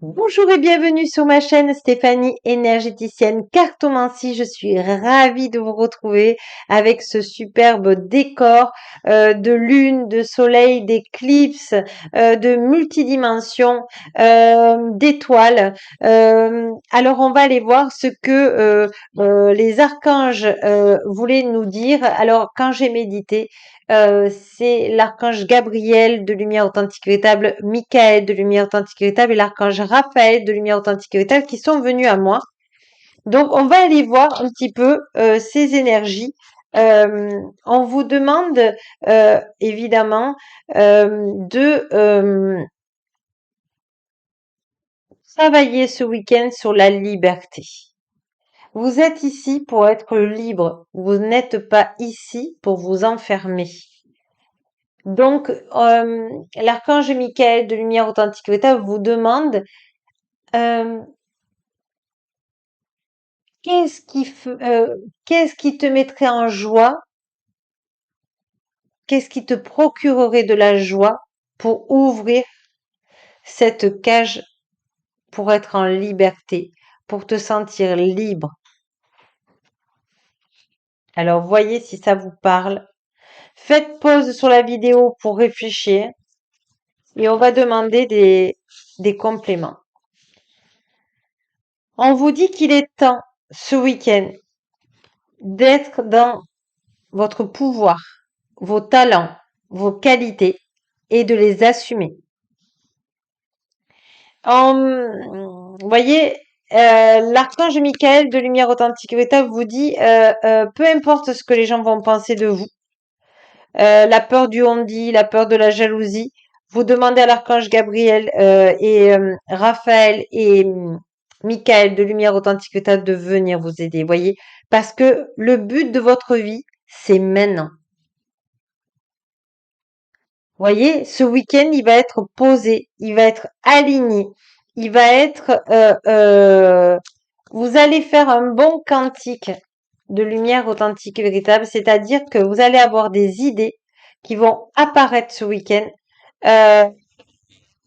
Bonjour et bienvenue sur ma chaîne Stéphanie énergéticienne cartomancie. Je suis ravie de vous retrouver avec ce superbe décor de lune, de soleil, d'éclipses, de multidimensions, d'étoiles. Alors on va aller voir ce que les archanges voulaient nous dire. Alors quand j'ai médité, c'est l'archange Gabriel de lumière authentique véritable, Michael de lumière authentique véritable et l'archange Raphaël de lumière authentique véritable qui sont venus à moi. Donc, on va aller voir un petit peu ces énergies. On vous demande évidemment de travailler ce week-end sur la liberté. Vous êtes ici pour être libre. Vous n'êtes pas ici pour vous enfermer. Donc, l'archange Michael de lumière authentique véritable vous demande euh, qu'est-ce qui te mettrait en joie, qu'est-ce qui te procurerait de la joie pour ouvrir cette cage, pour être en liberté, pour te sentir libre. Alors, voyez si ça vous parle. Faites pause sur la vidéo pour réfléchir et on va demander des compléments. On vous dit qu'il est temps, ce week-end, d'être dans votre pouvoir, vos talents, vos qualités et de les assumer. Vous voyez, l'archange Michael de Lumière Authentique Véritable vous dit, peu importe ce que les gens vont penser de vous, la peur du on-dit, la peur de la jalousie, vous demandez à l'archange Gabriel et Raphaël et Michael de Lumière Authentique Véritable de venir vous aider, voyez, parce que le but de votre vie, c'est maintenant. Voyez, ce week-end, il va être posé, il va être aligné, il va être, vous allez faire un bon cantique de lumière authentique et véritable, c'est-à-dire que vous allez avoir des idées qui vont apparaître ce week-end. Euh,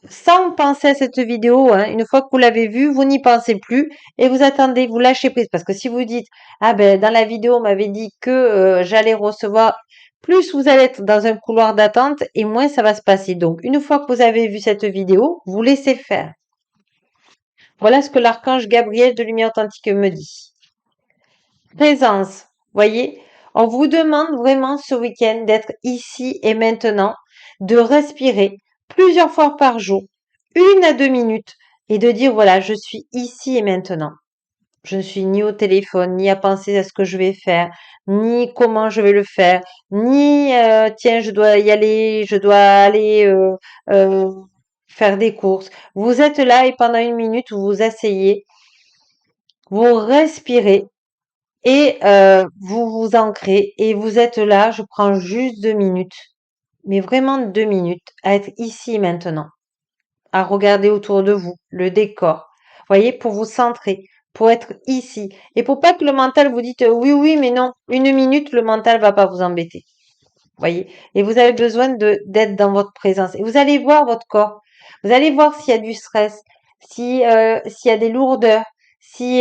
Sans penser à cette vidéo, hein, une fois que vous l'avez vue, vous n'y pensez plus et vous attendez, vous lâchez prise. Parce que si vous dites, ah ben dans la vidéo, on m'avait dit que j'allais recevoir, plus vous allez être dans un couloir d'attente et moins ça va se passer. Donc, une fois que vous avez vu cette vidéo, vous laissez faire. Voilà ce que l'archange Gabriel de Lumière Authentique me dit. Présence, voyez, on vous demande vraiment ce week-end d'être ici et maintenant, de respirer plusieurs fois par jour, 1 à 2 minutes, et de dire voilà, je suis ici et maintenant. Je ne suis ni au téléphone, ni à penser à ce que je vais faire, ni comment je vais le faire, ni tiens, je dois y aller, je dois aller euh, faire des courses. Vous êtes là et pendant 1 minute, vous vous asseyez, vous respirez et vous vous ancrez et vous êtes là, je prends juste 2 minutes, mais vraiment 2 minutes, à être ici maintenant, à regarder autour de vous, le décor. Voyez, pour vous centrer, pour être ici. Et pour pas que le mental vous dise oui, oui, mais non, 1 minute, le mental va pas vous embêter. Voyez. Et vous avez besoin d'être dans votre présence. Et vous allez voir votre corps. Vous allez voir s'il y a du stress, s'il y a des lourdeurs, si,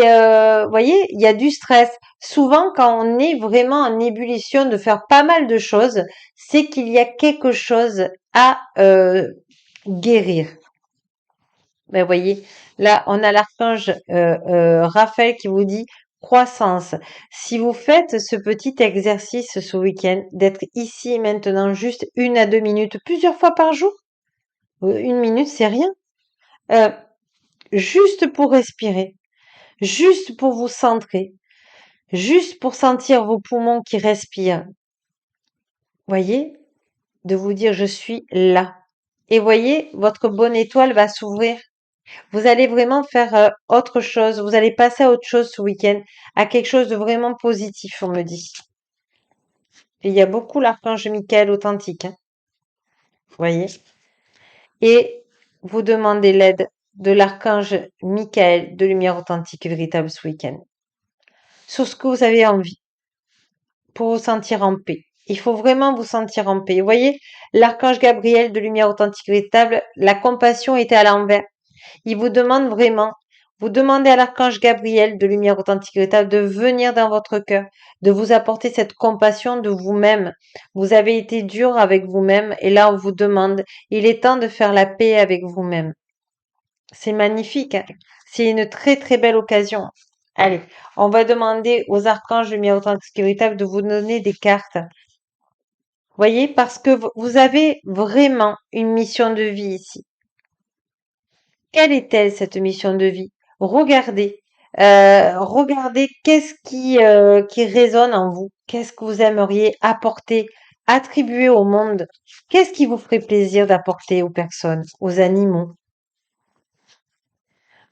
voyez, il y a du stress. Souvent, quand on est vraiment en ébullition de faire pas mal de choses, c'est qu'il y a quelque chose à guérir. Ben, voyez, là, on a l'archange Raphaël qui vous dit croissance. Si vous faites ce petit exercice ce week-end, d'être ici et maintenant juste 1 à 2 minutes, plusieurs fois par jour, 1 minute, c'est rien. Euh, Juste pour respirer, juste pour vous centrer, juste pour sentir vos poumons qui respirent. Voyez, de vous dire je suis là. Et voyez, votre bonne étoile va s'ouvrir. Vous allez vraiment faire autre chose. Vous allez passer à autre chose ce week-end, à quelque chose de vraiment positif, on me dit. Et il y a beaucoup l'archange Michael authentique, hein, vous voyez. Et vous demandez l'aide de l'archange Michael de lumière authentique véritable ce week-end. Sur ce que vous avez envie, pour vous sentir en paix. Il faut vraiment vous sentir en paix. Vous voyez, l'archange Gabriel de lumière authentique véritable, la compassion était à l'envers. Il vous demande vraiment, vous demandez à l'archange Gabriel de lumière authentique véritable de venir dans votre cœur, de vous apporter cette compassion de vous-même. Vous avez été dur avec vous-même et là on vous demande, il est temps de faire la paix avec vous-même. C'est magnifique, hein. C'est une très très belle occasion. Allez, on va demander aux archanges de lumière authentique véritable de vous donner des cartes. Voyez, parce que vous avez vraiment une mission de vie ici. Quelle est-elle, cette mission de vie? Regardez, regardez qu'est-ce qui résonne en vous, qu'est-ce que vous aimeriez apporter, attribuer au monde, qu'est-ce qui vous ferait plaisir d'apporter aux personnes, aux animaux.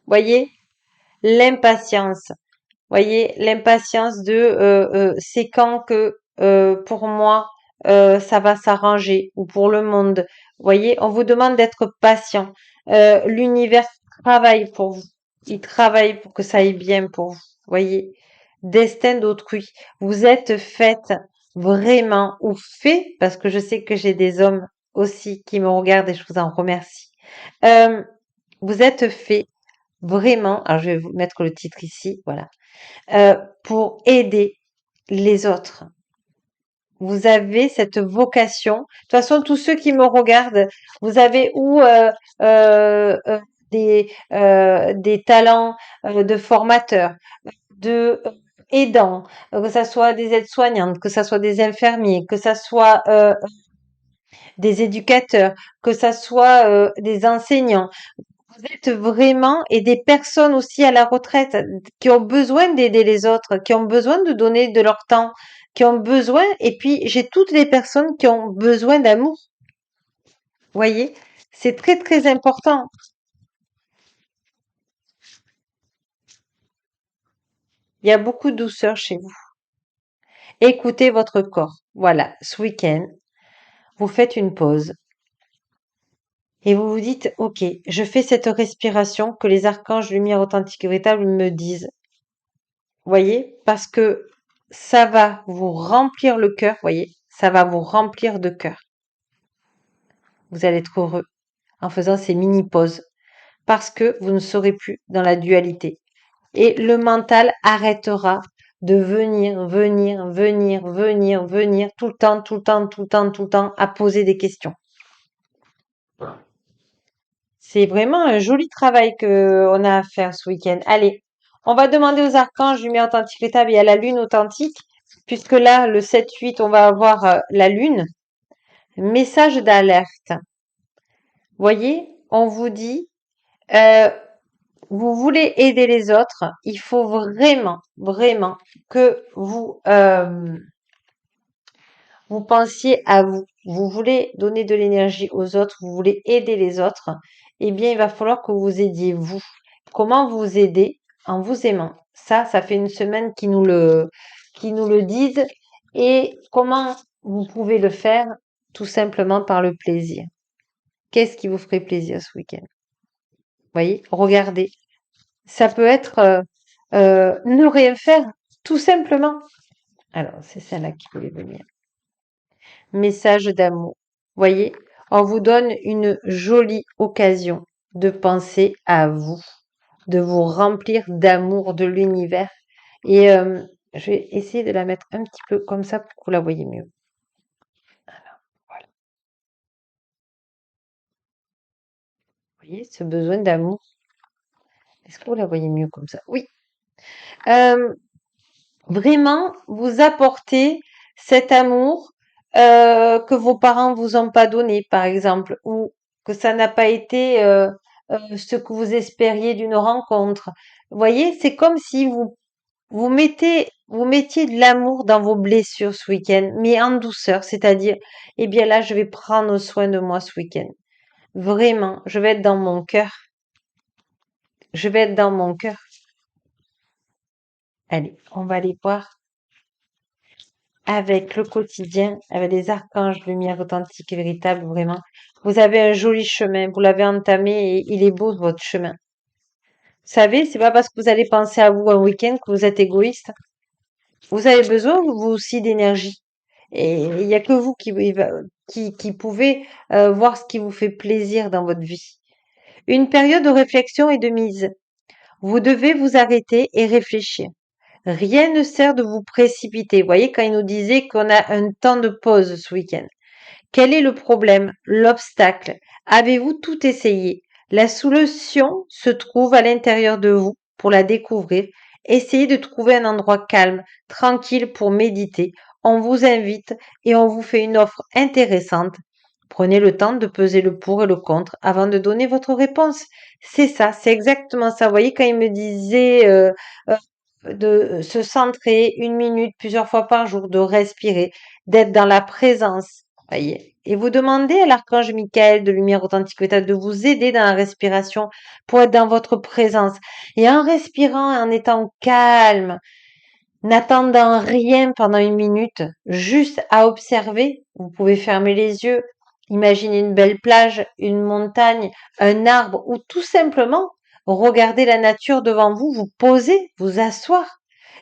Voyez, l'impatience. Voyez, l'impatience de c'est quand que pour moi ça va s'arranger ou pour le monde. Voyez, on vous demande d'être patient. L'univers travaille pour vous. Il travaille pour que ça aille bien pour vous. Voyez, destin d'autrui. Vous êtes faite vraiment ou fait, parce que je sais que j'ai des hommes aussi qui me regardent et je vous en remercie. Euh, vous êtes fait vraiment, alors je vais vous mettre le titre ici, voilà, pour aider les autres. Vous avez cette vocation. De toute façon, tous ceux qui me regardent, vous avez ou euh, euh, des talents de formateurs, de aidants, que ça soit des aides-soignantes, que ça soit des infirmiers, que ça soit des éducateurs, que ça soit des enseignants. Vous êtes vraiment et des personnes aussi à la retraite qui ont besoin d'aider les autres, qui ont besoin de donner de leur temps, qui ont besoin, et puis j'ai toutes les personnes qui ont besoin d'amour. Voyez, c'est très très important. Il y a beaucoup de douceur chez vous. Écoutez votre corps. Voilà, ce week-end, vous faites une pause et vous vous dites, OK, je fais cette respiration que les archanges lumière authentique et véritable me disent. Voyez, parce que ça va vous remplir le cœur, voyez, ça va vous remplir de cœur. Vous allez être heureux en faisant ces mini-pauses parce que vous ne serez plus dans la dualité. Et le mental arrêtera de venir tout le temps, tout le temps, tout le temps, tout le temps à poser des questions. C'est vraiment un joli travail que on a à faire ce week-end. Allez, on va demander aux archanges lumière authentique véritable et à la lune authentique, puisque là, le 7-8, on va avoir la lune. Message d'alerte. Voyez, on vous dit, euh, vous voulez aider les autres, il faut vraiment, vraiment que vous pensiez à vous. Vous voulez donner de l'énergie aux autres, vous voulez aider les autres, eh bien, il va falloir que vous aidiez vous. Comment vous aider? En vous aimant. Ça fait une semaine qu'ils nous le disent. Et comment vous pouvez le faire? Tout simplement par le plaisir. Qu'est-ce qui vous ferait plaisir ce week-end? Voyez, regardez. Ça peut être ne rien faire, tout simplement. Alors, c'est celle-là qui voulait venir. Message d'amour. Voyez, on vous donne une jolie occasion de penser à vous, de vous remplir d'amour de l'univers. Et je vais essayer de la mettre un petit peu comme ça pour que vous la voyez mieux. Voilà. Vous voyez, ce besoin d'amour. Est-ce que vous la voyez mieux comme ça? Oui. Euh, Vraiment, vous apporter cet amour que vos parents vous ont pas donné, par exemple, ou que ça n'a pas été ce que vous espériez d'une rencontre. Vous voyez, c'est comme si vous mettiez de l'amour dans vos blessures ce week-end, mais en douceur, c'est-à-dire, eh bien là, je vais prendre soin de moi ce week-end. Vraiment, je vais être dans mon cœur. Je vais être dans mon cœur. Allez, on va aller voir avec le quotidien, avec les archanges, lumière authentique et véritable, vraiment. Vous avez un joli chemin, vous l'avez entamé et il est beau votre chemin. Vous savez, c'est pas parce que vous allez penser à vous un week-end que vous êtes égoïste. Vous avez besoin, vous aussi, d'énergie. Et il n'y a que vous qui pouvez voir ce qui vous fait plaisir dans votre vie. Une période de réflexion et de mise. Vous devez vous arrêter et réfléchir. Rien ne sert de vous précipiter. Vous voyez, quand il nous disait qu'on a un temps de pause ce week-end. Quel est le problème, l'obstacle? Avez-vous tout essayé? La solution se trouve à l'intérieur de vous pour la découvrir. Essayez de trouver un endroit calme, tranquille pour méditer. On vous invite et on vous fait une offre intéressante. Prenez le temps de peser le pour et le contre avant de donner votre réponse. C'est ça, c'est exactement ça. Vous voyez, quand il me disait de se centrer 1 minute plusieurs fois par jour, de respirer, d'être dans la présence. Voyez. Et vous demandez à l'archange Michael de lumière authentique véritable de vous aider dans la respiration pour être dans votre présence. Et en respirant et en étant calme, n'attendant rien pendant 1 minute, juste à observer, vous pouvez fermer les yeux, imaginer une belle plage, une montagne, un arbre ou tout simplement regarder la nature devant vous, vous poser, vous asseoir.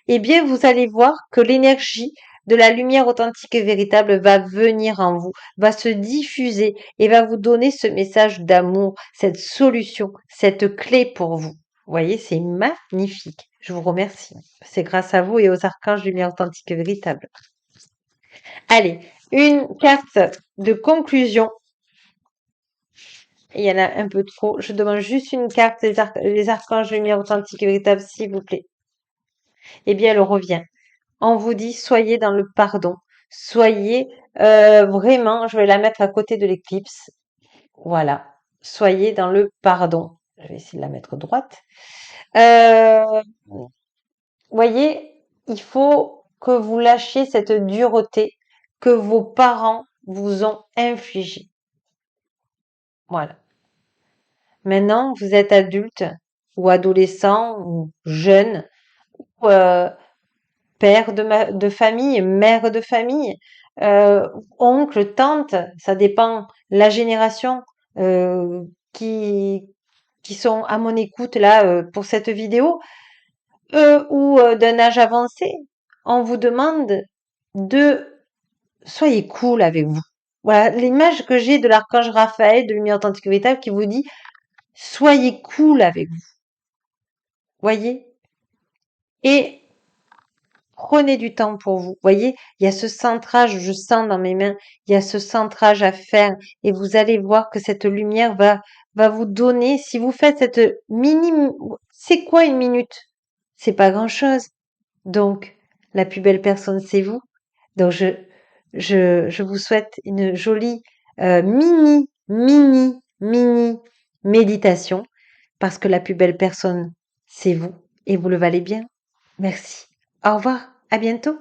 Eh bien, vous allez voir que l'énergie de la lumière authentique et véritable va venir en vous, va se diffuser et va vous donner ce message d'amour, cette solution, cette clé pour vous. Vous voyez, c'est magnifique. Je vous remercie. C'est grâce à vous et aux archanges lumière authentique et véritable. Allez, une carte de conclusion. Il y en a un peu trop. Je demande juste une carte des archanges lumière authentique et véritable, s'il vous plaît. Eh bien, elle revient. On vous dit, soyez dans le pardon. Soyez vraiment, je vais la mettre à côté de l'éclipse. Voilà. Soyez dans le pardon. Je vais essayer de la mettre droite. Voyez, il faut que vous lâchiez cette dureté que vos parents vous ont infligée. Voilà. Maintenant, vous êtes adulte ou adolescent ou jeune ou père de famille, mère de famille, oncle, tante, ça dépend la génération euh, qui, qui sont à mon écoute là pour cette vidéo. Ou d'un âge avancé, on vous demande de soyez cool avec vous. Voilà l'image que j'ai de l'archange Raphaël de Lumière Authentique Véritable qui vous dit soyez cool avec vous. Voyez? Et prenez du temps pour vous. Voyez, il y a ce centrage, je sens dans mes mains, il y a ce centrage à faire et vous allez voir que cette lumière va vous donner, si vous faites cette c'est quoi 1 minute? C'est pas grand chose. Donc, la plus belle personne, c'est vous. Donc, je vous souhaite une jolie mini méditation parce que la plus belle personne, c'est vous et vous le valez bien. Merci. Au revoir. À bientôt.